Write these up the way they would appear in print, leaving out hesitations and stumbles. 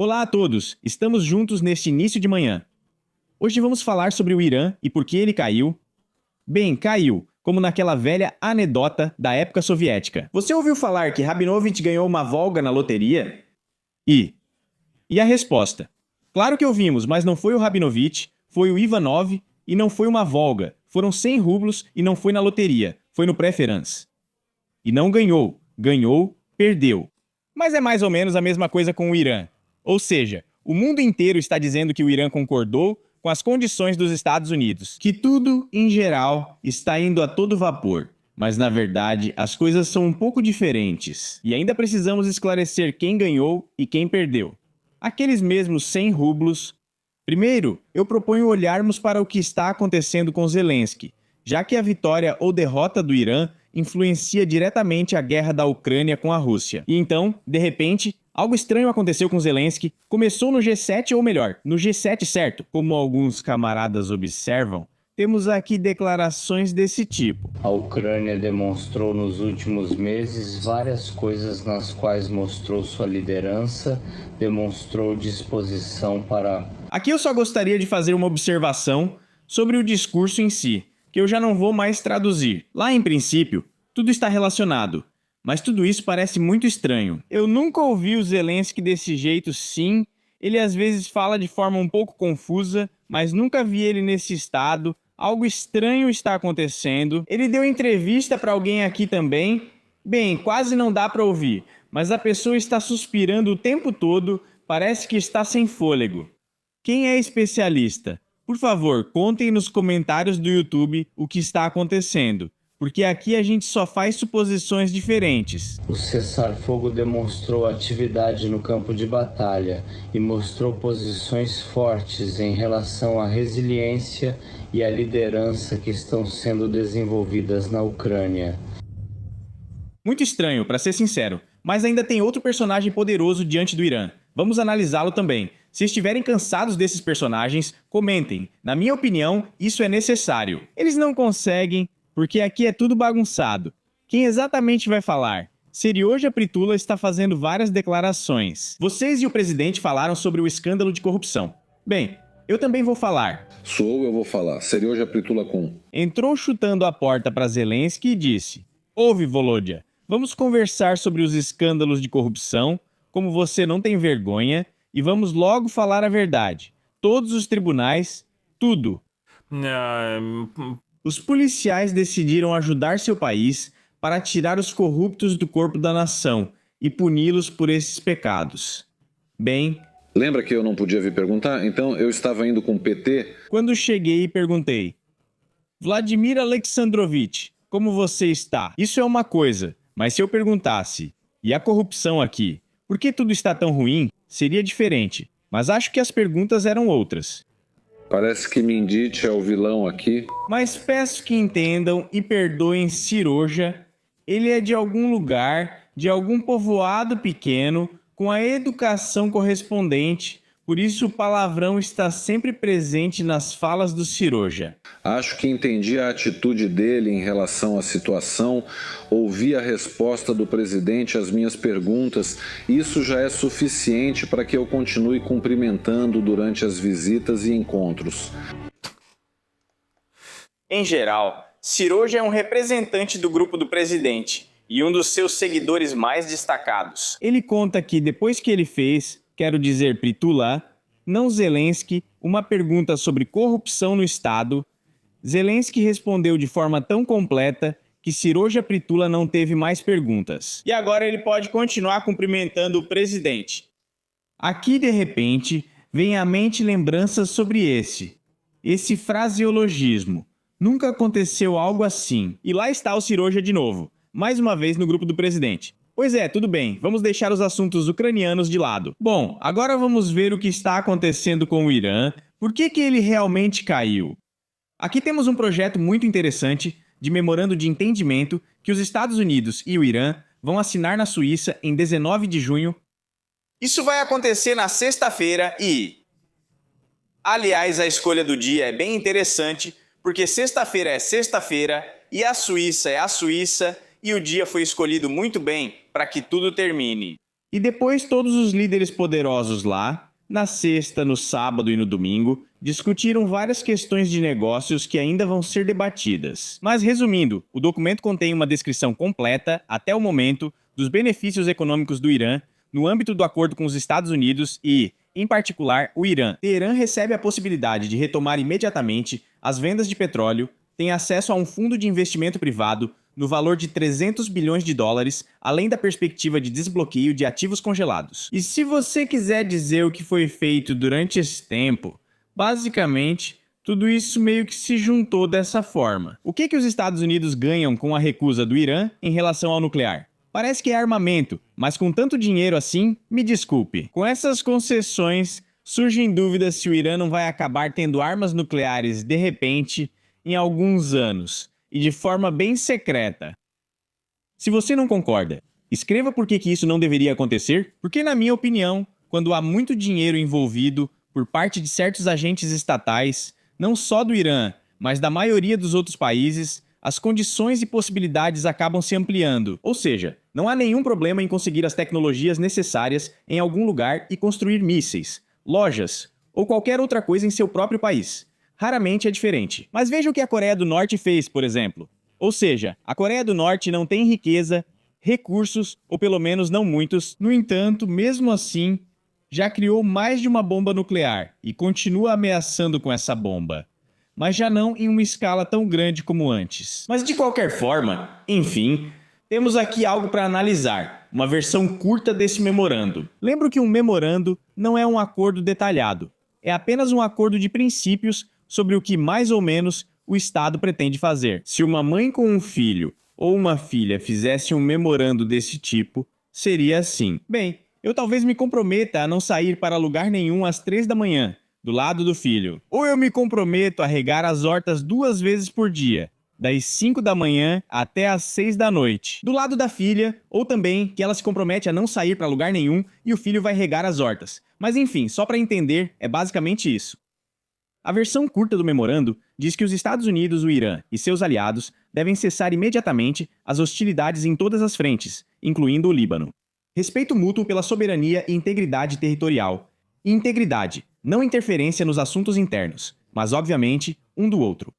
Olá a todos, estamos juntos neste início de manhã. Hoje vamos falar sobre o Irã e por que ele caiu. Bem, caiu, como naquela velha anedota da época soviética. Você ouviu falar que Rabinovich ganhou uma Volga na loteria? E a resposta? Claro que ouvimos, mas não foi o Rabinovich, foi o Ivanov e não foi uma Volga. Foram 100 rublos e não foi na loteria, foi no preference. E não ganhou, perdeu. Mas é mais ou menos a mesma coisa com o Irã. Ou seja, o mundo inteiro está dizendo que o Irã concordou com as condições dos Estados Unidos, que tudo, em geral, está indo a todo vapor. Mas, na verdade, as coisas são um pouco diferentes. E ainda precisamos esclarecer quem ganhou e quem perdeu. Aqueles mesmos 100 rublos. Primeiro, eu proponho olharmos para o que está acontecendo com Zelensky, já que a vitória ou derrota do Irã influencia diretamente a guerra da Ucrânia com a Rússia. E então, de repente, algo estranho aconteceu com Zelensky, começou no G7 ou melhor, no G7 certo, como alguns camaradas observam. Temos aqui declarações desse tipo. A Ucrânia demonstrou nos últimos meses várias coisas nas quais mostrou sua liderança, demonstrou disposição para... Aqui eu só gostaria de fazer uma observação sobre o discurso em si, que eu já não vou mais traduzir. Lá em princípio, tudo está relacionado, mas tudo isso parece muito estranho. Eu nunca ouvi o Zelensky desse jeito, sim. Ele às vezes fala de forma um pouco confusa, mas nunca vi ele nesse estado. Algo estranho está acontecendo. Ele deu entrevista para alguém aqui também. Bem, quase não dá para ouvir, mas a pessoa está suspirando o tempo todo, parece que está sem fôlego. Quem é especialista? Por favor, contem nos comentários do YouTube o que está acontecendo, porque aqui a gente só faz suposições diferentes. O cessar-fogo demonstrou atividade no campo de batalha e mostrou posições fortes em relação à resiliência e à liderança que estão sendo desenvolvidas na Ucrânia. Muito estranho, para ser sincero, mas ainda tem outro personagem poderoso diante do Irã. Vamos analisá-lo também. Se estiverem cansados desses personagens, comentem. Na minha opinião, isso é necessário. Eles não conseguem, porque aqui é tudo bagunçado. Quem exatamente vai falar? Serioja Pritula está fazendo várias declarações. Vocês e o presidente falaram sobre o escândalo de corrupção. Bem, eu também vou falar. Eu vou falar. Serioja Pritula com. Entrou chutando a porta para Zelensky e disse: Ouve, Volodya, vamos conversar sobre os escândalos de corrupção, como você não tem vergonha, e vamos logo falar a verdade. Todos os tribunais, tudo. Os policiais decidiram ajudar seu país para tirar os corruptos do corpo da nação e puni-los por esses pecados. Bem... Lembra que eu não podia vir perguntar? Então eu estava indo com o PT. Quando cheguei e perguntei: Vladimir Alexandrovich, como você está? Isso é uma coisa, mas se eu perguntasse: e a corrupção aqui? Por que tudo está tão ruim? Seria diferente, mas acho que as perguntas eram outras. Parece que Mindit é o vilão aqui. Mas peço que entendam e perdoem Serioja. Ele é de algum lugar, de algum povoado pequeno, com a educação correspondente, por isso o palavrão está sempre presente nas falas do Serioja. Acho que entendi a atitude dele em relação à situação, ouvi a resposta do presidente às minhas perguntas. Isso já é suficiente para que eu continue cumprimentando durante as visitas e encontros. Em geral, Serioja é um representante do grupo do presidente e um dos seus seguidores mais destacados. Ele conta que depois que ele fez, quero dizer Pritula, não Zelensky, uma pergunta sobre corrupção no Estado, Zelensky respondeu de forma tão completa que Serioja Pritula não teve mais perguntas. E agora ele pode continuar cumprimentando o presidente. Aqui, de repente, vem à mente lembranças sobre esse fraseologismo. Nunca aconteceu algo assim. E lá está o Serioja de novo, mais uma vez no grupo do presidente. Pois é, tudo bem, vamos deixar os assuntos ucranianos de lado. Bom, agora vamos ver o que está acontecendo com o Irã. Por que ele realmente caiu? Aqui temos um projeto muito interessante de memorando de entendimento que os Estados Unidos e o Irã vão assinar na Suíça em 19 de junho. Isso vai acontecer na sexta-feira e... Aliás, a escolha do dia é bem interessante, porque sexta-feira é sexta-feira e a Suíça é a Suíça, e o dia foi escolhido muito bem para que tudo termine. E depois todos os líderes poderosos lá, na sexta, no sábado e no domingo, discutiram várias questões de negócios que ainda vão ser debatidas. Mas resumindo, o documento contém uma descrição completa, até o momento, dos benefícios econômicos do Irã no âmbito do acordo com os Estados Unidos e, em particular, o Irã. Teherã recebe a possibilidade de retomar imediatamente as vendas de petróleo, tem acesso a um fundo de investimento privado no valor de 300 bilhões de dólares, além da perspectiva de desbloqueio de ativos congelados. E se você quiser dizer o que foi feito durante esse tempo, basicamente, tudo isso meio que se juntou dessa forma. O que os Estados Unidos ganham com a recusa do Irã em relação ao nuclear? Parece que é armamento, mas com tanto dinheiro assim, me desculpe. Com essas concessões, surgem dúvidas se o Irã não vai acabar tendo armas nucleares de repente em alguns anos, e de forma bem secreta. Se você não concorda, escreva por que isso não deveria acontecer, porque na minha opinião, quando há muito dinheiro envolvido por parte de certos agentes estatais, não só do Irã, mas da maioria dos outros países, as condições e possibilidades acabam se ampliando. Ou seja, não há nenhum problema em conseguir as tecnologias necessárias em algum lugar e construir mísseis, lojas ou qualquer outra coisa em seu próprio país. Raramente é diferente. Mas veja o que a Coreia do Norte fez, por exemplo. Ou seja, a Coreia do Norte não tem riqueza, recursos, ou pelo menos não muitos. No entanto, mesmo assim, já criou mais de uma bomba nuclear e continua ameaçando com essa bomba. Mas já não em uma escala tão grande como antes. Mas de qualquer forma, enfim, temos aqui algo para analisar, uma versão curta desse memorando. Lembro que um memorando não é um acordo detalhado, é apenas um acordo de princípios sobre o que mais ou menos o Estado pretende fazer. Se uma mãe com um filho ou uma filha fizesse um memorando desse tipo, seria assim. Bem, eu talvez me comprometa a não sair para lugar nenhum às 3 da manhã, do lado do filho. Ou eu me comprometo a regar as hortas 2 vezes por dia, das 5 da manhã até às 6 da noite. Do lado da filha, ou também que ela se compromete a não sair para lugar nenhum e o filho vai regar as hortas. Mas enfim, só para entender, é basicamente isso. A versão curta do memorando diz que os Estados Unidos, o Irã e seus aliados devem cessar imediatamente as hostilidades em todas as frentes, incluindo o Líbano. Respeito mútuo pela soberania e integridade territorial. E integridade, não interferência nos assuntos internos, mas obviamente um do outro.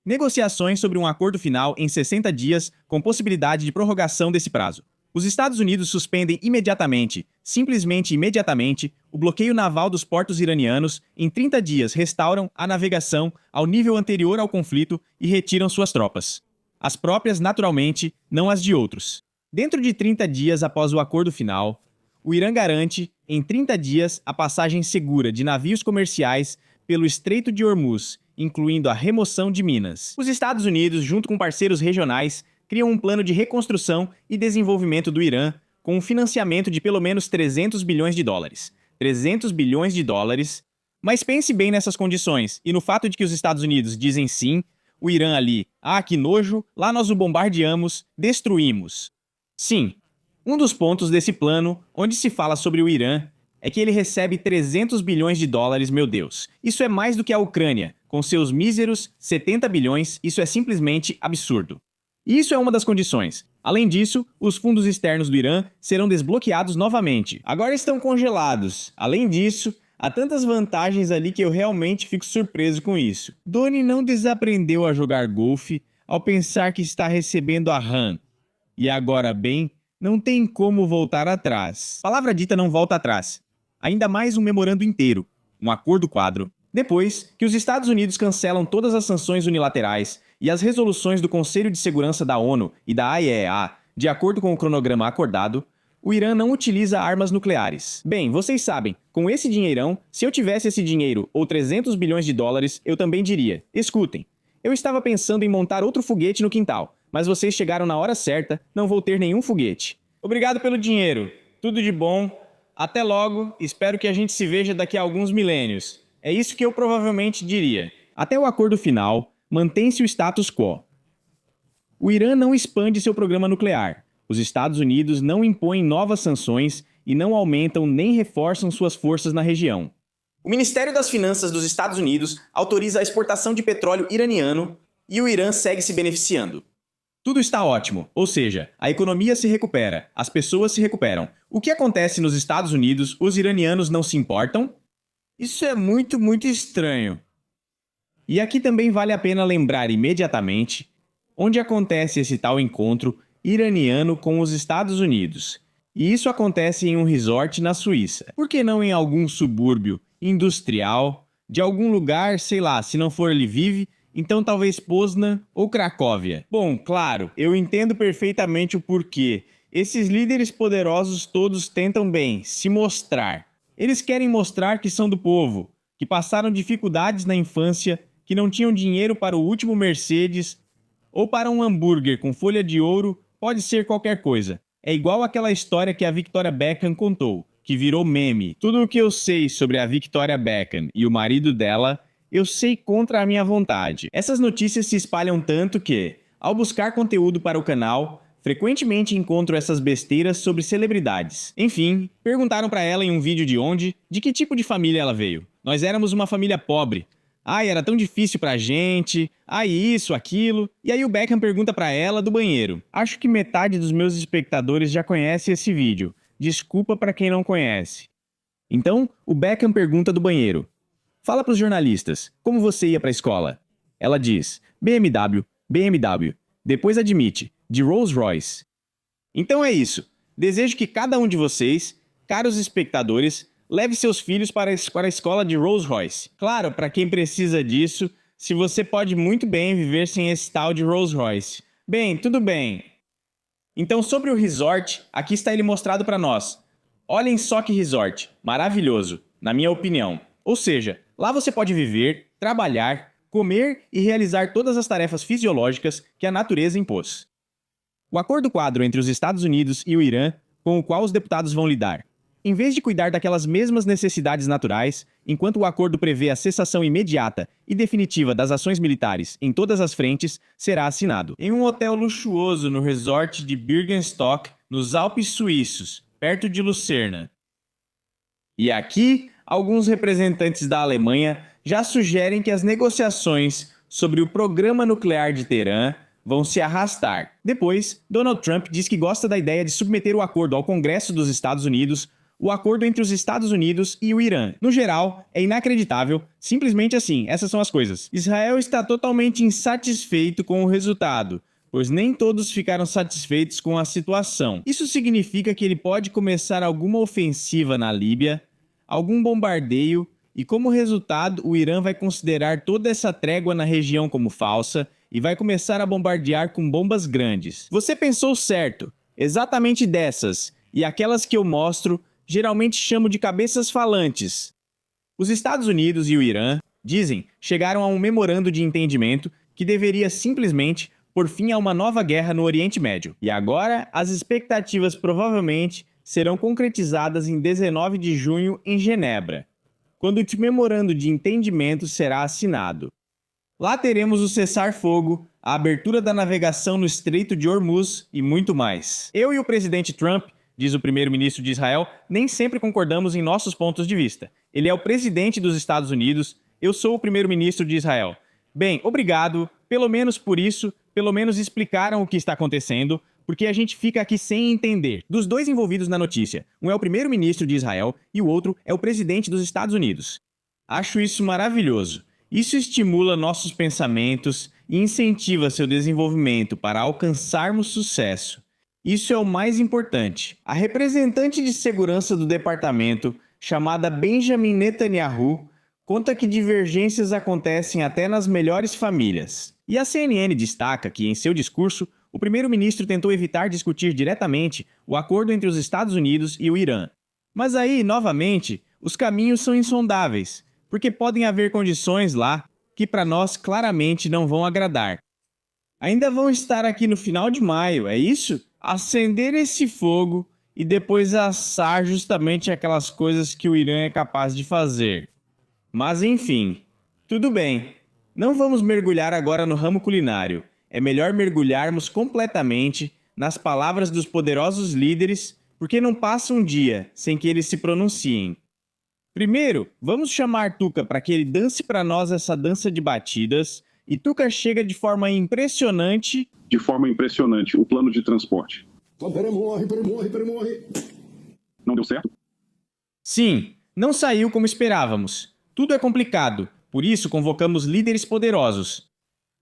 Negociações sobre um acordo final em 60 dias com possibilidade de prorrogação desse prazo. Os Estados Unidos suspendem imediatamente, simplesmente imediatamente, o bloqueio naval dos portos iranianos, em 30 dias restauram a navegação ao nível anterior ao conflito e retiram suas tropas. As próprias, naturalmente, não as de outros. Dentro de 30 dias após o acordo final, o Irã garante, em 30 dias, a passagem segura de navios comerciais pelo Estreito de Hormuz, incluindo a remoção de minas. Os Estados Unidos, junto com parceiros regionais, criam um plano de reconstrução e desenvolvimento do Irã com um financiamento de pelo menos 300 bilhões de dólares. 300 bilhões de dólares. Mas pense bem nessas condições e no fato de que os Estados Unidos dizem sim, o Irã ali, que nojo, lá nós o bombardeamos, destruímos. Sim, um dos pontos desse plano, onde se fala sobre o Irã, é que ele recebe 300 bilhões de dólares, meu Deus. Isso é mais do que a Ucrânia, com seus míseros 70 bilhões, isso é simplesmente absurdo. E isso é uma das condições. Além disso, os fundos externos do Irã serão desbloqueados novamente. Agora estão congelados. Além disso, há tantas vantagens ali que eu realmente fico surpreso com isso. Doni não desaprendeu a jogar golfe ao pensar que está recebendo a RAM. E agora bem, não tem como voltar atrás. Palavra dita não volta atrás. Ainda mais um memorando inteiro, um acordo quadro. Depois que os Estados Unidos cancelam todas as sanções unilaterais e as resoluções do Conselho de Segurança da ONU e da AIEA, de acordo com o cronograma acordado, o Irã não utiliza armas nucleares. Bem, vocês sabem, com esse dinheirão, se eu tivesse esse dinheiro ou 300 bilhões de dólares, eu também diria, escutem, eu estava pensando em montar outro foguete no quintal, mas vocês chegaram na hora certa, não vou ter nenhum foguete. Obrigado pelo dinheiro, tudo de bom, até logo, espero que a gente se veja daqui a alguns milênios. É isso que eu provavelmente diria. Até o acordo final, mantém-se o status quo. O Irã não expande seu programa nuclear. Os Estados Unidos não impõem novas sanções e não aumentam nem reforçam suas forças na região. O Ministério das Finanças dos Estados Unidos autoriza a exportação de petróleo iraniano e o Irã segue se beneficiando. Tudo está ótimo, ou seja, a economia se recupera, as pessoas se recuperam. O que acontece nos Estados Unidos, os iranianos não se importam? Isso é muito estranho. E aqui também vale a pena lembrar imediatamente onde acontece esse tal encontro iraniano com os Estados Unidos. E isso acontece em um resort na Suíça. Por que não em algum subúrbio industrial, de algum lugar, sei lá, se não for Lviv, então talvez Poznan ou Cracóvia? Bom, claro, eu entendo perfeitamente o porquê. Esses líderes poderosos todos tentam bem se mostrar. Eles querem mostrar que são do povo, que passaram dificuldades na infância, que não tinham dinheiro para o último Mercedes ou para um hambúrguer com folha de ouro, pode ser qualquer coisa. É igual aquela história que a Victoria Beckham contou, que virou meme. Tudo o que eu sei sobre a Victoria Beckham e o marido dela, eu sei contra a minha vontade. Essas notícias se espalham tanto que, ao buscar conteúdo para o canal, frequentemente encontro essas besteiras sobre celebridades. Enfim, perguntaram para ela em um vídeo de que tipo de família ela veio. Nós éramos uma família pobre. Ai, era tão difícil pra gente. Ai, isso, aquilo. E aí o Beckham pergunta pra ela do banheiro. Acho que metade dos meus espectadores já conhece esse vídeo. Desculpa pra quem não conhece. Então, o Beckham pergunta do banheiro. Fala pros jornalistas, como você ia pra escola? Ela diz, BMW, BMW. Depois admite, de Rolls Royce. Então é isso. Desejo que cada um de vocês, caros espectadores, leve seus filhos para a escola de Rolls Royce. Claro, para quem precisa disso, se você pode muito bem viver sem esse tal de Rolls Royce. Bem, tudo bem. Então, sobre o resort, aqui está ele mostrado para nós. Olhem só que resort, maravilhoso, na minha opinião. Ou seja, lá você pode viver, trabalhar, comer e realizar todas as tarefas fisiológicas que a natureza impôs. O acordo quadro entre os Estados Unidos e o Irã, com o qual os deputados vão lidar. Em vez de cuidar daquelas mesmas necessidades naturais, enquanto o acordo prevê a cessação imediata e definitiva das ações militares em todas as frentes, será assinado. Em um hotel luxuoso no resort de Birkenstock, nos Alpes Suíços, perto de Lucerna. E aqui, alguns representantes da Alemanha já sugerem que as negociações sobre o programa nuclear de Teherã vão se arrastar. Depois, Donald Trump diz que gosta da ideia de submeter o acordo ao Congresso dos Estados Unidos, o acordo entre os Estados Unidos e o Irã. No geral, é inacreditável, simplesmente assim, essas são as coisas. Israel está totalmente insatisfeito com o resultado, pois nem todos ficaram satisfeitos com a situação. Isso significa que ele pode começar alguma ofensiva na Líbia, algum bombardeio, e como resultado, o Irã vai considerar toda essa trégua na região como falsa e vai começar a bombardear com bombas grandes. Você pensou certo, exatamente dessas, e aquelas que eu mostro, geralmente chamo de cabeças falantes. Os Estados Unidos e o Irã, dizem, chegaram a um memorando de entendimento que deveria simplesmente pôr fim a uma nova guerra no Oriente Médio. E agora, as expectativas provavelmente serão concretizadas em 19 de junho em Genebra, quando o memorando de entendimento será assinado. Lá teremos o cessar-fogo, a abertura da navegação no Estreito de Hormuz e muito mais. Eu e o presidente Trump, diz o primeiro-ministro de Israel, nem sempre concordamos em nossos pontos de vista. Ele é o presidente dos Estados Unidos, eu sou o primeiro-ministro de Israel. Bem, obrigado, pelo menos por isso, pelo menos explicaram o que está acontecendo, porque a gente fica aqui sem entender. Dos dois envolvidos na notícia, um é o primeiro-ministro de Israel e o outro é o presidente dos Estados Unidos. Acho isso maravilhoso. Isso estimula nossos pensamentos e incentiva seu desenvolvimento para alcançarmos sucesso. Isso é o mais importante. A representante de segurança do departamento, chamada Benjamin Netanyahu, conta que divergências acontecem até nas melhores famílias. E a CNN destaca que, em seu discurso, o primeiro-ministro tentou evitar discutir diretamente o acordo entre os Estados Unidos e o Irã. Mas aí, novamente, os caminhos são insondáveis, porque podem haver condições lá que para nós claramente não vão agradar. Ainda vão estar aqui no final de maio, é isso? Acender esse fogo e depois assar justamente aquelas coisas que o Irã é capaz de fazer. Mas enfim, tudo bem. Não vamos mergulhar agora no ramo culinário. É melhor mergulharmos completamente nas palavras dos poderosos líderes, porque não passa um dia sem que eles se pronunciem. Primeiro, vamos chamar Tuca para que ele dance para nós essa dança de batidas E Tuca chega de forma impressionante. O plano de transporte. Peraí, morre. Não deu certo? Sim, não saiu como esperávamos. Tudo é complicado, por isso convocamos líderes poderosos.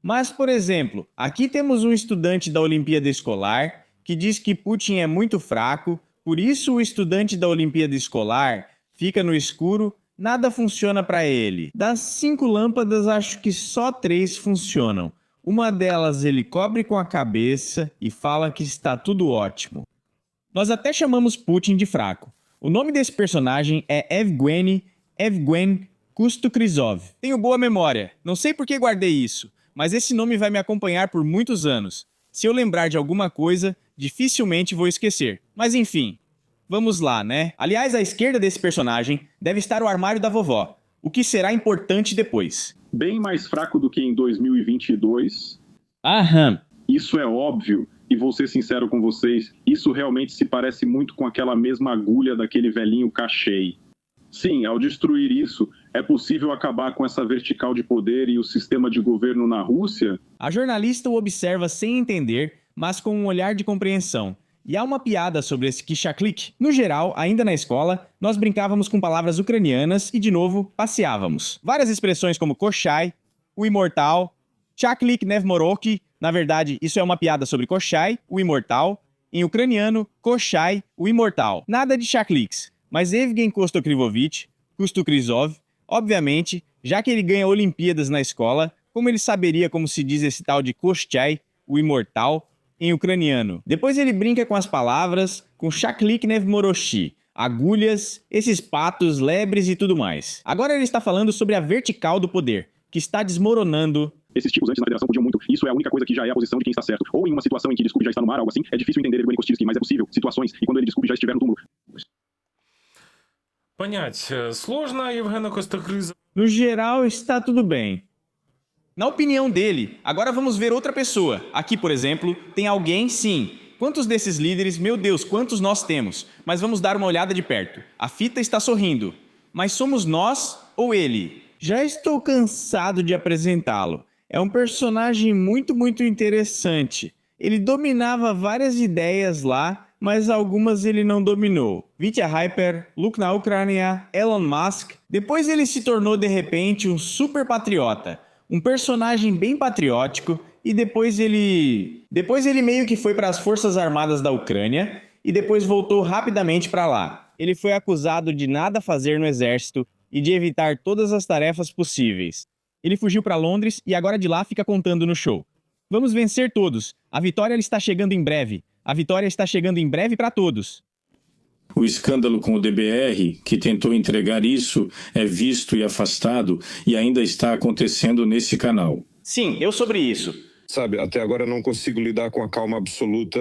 Mas, por exemplo, aqui temos um estudante da Olimpíada Escolar que diz que Putin é muito fraco, por isso o estudante da Olimpíada Escolar fica no escuro, nada funciona para ele. Das 5 lâmpadas, acho que só 3 funcionam. Uma delas ele cobre com a cabeça e fala que está tudo ótimo. Nós até chamamos Putin de fraco. O nome desse personagem é Evgeny Kustukrysov. Tenho boa memória, não sei por que guardei isso, mas esse nome vai me acompanhar por muitos anos. Se eu lembrar de alguma coisa, dificilmente vou esquecer. Mas enfim, vamos lá, né? Aliás, à esquerda desse personagem deve estar o armário da vovó, o que será importante depois. Bem mais fraco do que em 2022. Aham. Isso é óbvio, e vou ser sincero com vocês, isso realmente se parece muito com aquela mesma agulha daquele velhinho Kashey. Sim, ao destruir isso, é possível acabar com essa vertical de poder e o sistema de governo na Rússia? A jornalista o observa sem entender, mas com um olhar de compreensão. E há uma piada sobre esse Kishaklik. No geral, ainda na escola, nós brincávamos com palavras ucranianas e, de novo, passeávamos. Várias expressões como Koshai, o imortal, Chaklik Nevmoroki, na verdade, isso é uma piada sobre Koshai, o imortal, em ucraniano, Koshai, o imortal. Nada de Chakliks, mas Evgen Kustukrysov, obviamente, já que ele ganha Olimpíadas na escola, como ele saberia como se diz esse tal de Koshai, o imortal, em ucraniano. Depois ele brinca com as palavras, com Chaklik Nevmoroshi, agulhas, esses patos, lebres e tudo mais. Agora ele está falando sobre a vertical do poder, que está desmoronando. Esses tipos antes na federação podiam muito. Isso é a única coisa que já é a posição de quem está certo. Ou em uma situação em que Desculpe já está no mar, algo assim, é difícil entender Evgeny Kostirsky, mas é possível. Situações, e quando ele Desculpe já estiver no túmulo. Понять сложно, Евгена Костокриза. No geral, está tudo bem. Na opinião dele, agora vamos ver outra pessoa. Aqui, por exemplo, tem alguém, sim. Quantos desses líderes, meu Deus, quantos nós temos? Mas vamos dar uma olhada de perto. A fita está sorrindo. Mas somos nós ou ele? Já estou cansado de apresentá-lo. É um personagem muito interessante. Ele dominava várias ideias lá, mas algumas ele não dominou. Vitya Hyper, Luke na Ucrânia, Elon Musk. Depois ele se tornou de repente um super patriota. Um personagem bem patriótico. E depois ele meio que foi para as Forças Armadas da Ucrânia e depois voltou rapidamente para lá. Ele foi acusado de nada fazer no exército e de evitar todas as tarefas possíveis. Ele fugiu para Londres e agora de lá fica contando no show. Vamos vencer todos. A vitória está chegando em breve. A vitória está chegando em breve para todos. O escândalo com o DBR, que tentou entregar isso, é visto e afastado e ainda está acontecendo nesse canal. Sim, eu sobre isso. Sabe, até agora eu não consigo lidar com a calma absoluta.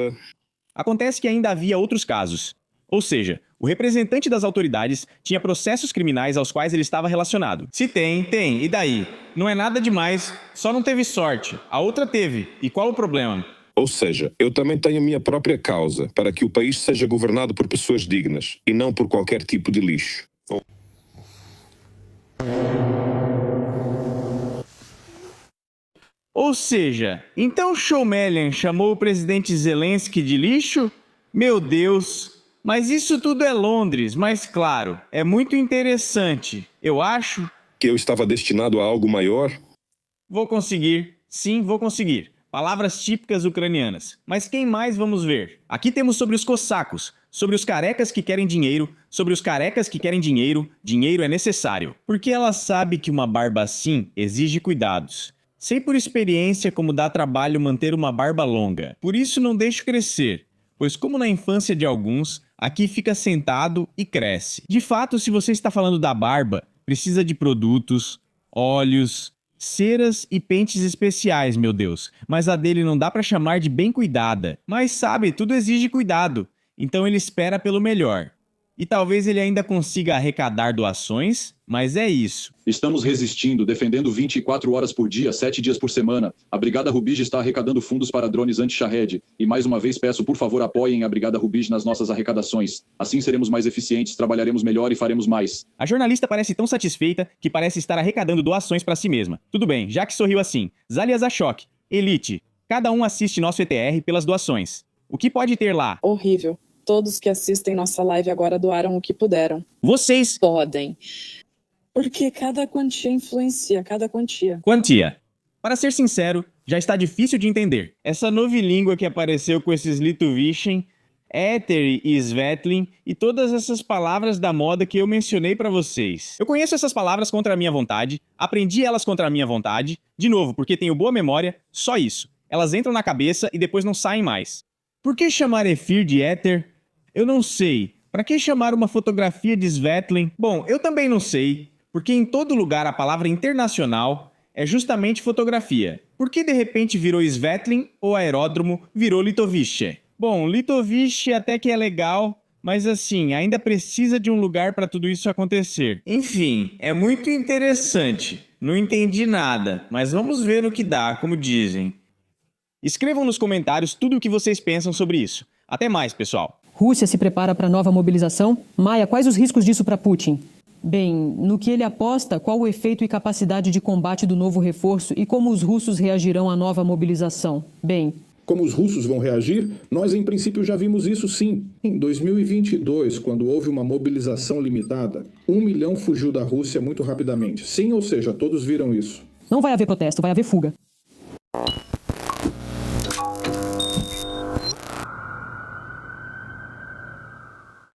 Acontece que ainda havia outros casos. Ou seja, o representante das autoridades tinha processos criminais aos quais ele estava relacionado. Se tem, tem. E daí? Não é nada demais, só não teve sorte. A outra teve. E qual o problema? Ou seja, eu também tenho a minha própria causa para que o país seja governado por pessoas dignas e não por qualquer tipo de lixo. Ou seja, então Showmelian chamou o presidente Zelensky de lixo? Meu Deus! Mas isso tudo é Londres, mas claro, é muito interessante. Eu acho Que eu estava destinado a algo maior? Vou conseguir. Sim, vou conseguir. Palavras típicas ucranianas. Mas quem mais vamos ver? Aqui temos sobre os cossacos, sobre os carecas que querem dinheiro, sobre os carecas que querem dinheiro, dinheiro é necessário. Porque ela sabe que uma barba assim exige cuidados. Sei por experiência como dá trabalho manter uma barba longa. Por isso não deixo crescer, pois como na infância de alguns, aqui fica sentado e cresce. De fato, se você está falando da barba, precisa de produtos, óleos, ceras e pentes especiais, meu Deus. Mas a dele não dá pra chamar de bem cuidada. Mas sabe, tudo exige cuidado. Então ele espera pelo melhor. E talvez ele ainda consiga arrecadar doações, mas é isso. Estamos resistindo, defendendo 24 horas por dia, 7 dias por semana. A Brigada Rubige está arrecadando fundos para drones anti-Shahed. E mais uma vez peço, por favor, apoiem a Brigada Rubige nas nossas arrecadações. Assim seremos mais eficientes, trabalharemos melhor e faremos mais. A jornalista parece tão satisfeita que parece estar arrecadando doações para si mesma. Tudo bem, já que sorriu assim. Zalia Zashok, Elite, cada um assiste nosso ETR pelas doações. O que pode ter lá? Horrível. Todos que assistem nossa live agora doaram o que puderam. Vocês Podem. Porque cada quantia influencia, cada quantia. Quantia. Para ser sincero, já está difícil de entender. Essa novilíngua que apareceu com esses Litovischen, Ether e Svetlin e todas essas palavras da moda que eu mencionei para vocês. Eu conheço essas palavras contra a minha vontade, aprendi elas contra a minha vontade, de novo, porque tenho boa memória, só isso. Elas entram na cabeça e depois não saem mais. Por que chamar Efir de Ether? Eu não sei. Para que chamar uma fotografia de Svetlin? Bom, eu também não sei, porque em todo lugar a palavra internacional é justamente fotografia. Por que de repente virou Svetlin ou aeródromo virou Litovice? Bom, Litovice até que é legal, mas assim, ainda precisa de um lugar para tudo isso acontecer. Enfim, é muito interessante. Não entendi nada, mas vamos ver no que dá, como dizem. Escrevam nos comentários tudo o que vocês pensam sobre isso. Até mais, pessoal. Rússia se prepara para nova mobilização? Maia, quais os riscos disso para Putin? Bem, no que ele aposta, qual o efeito e capacidade de combate do novo reforço e como os russos reagirão à nova mobilização? Bem, como os russos vão reagir? Nós, em princípio, já vimos isso sim. Em 2022, quando houve uma mobilização limitada, 1 milhão fugiu da Rússia muito rapidamente. Sim, ou seja, todos viram isso. não vai haver protesto, vai haver fuga.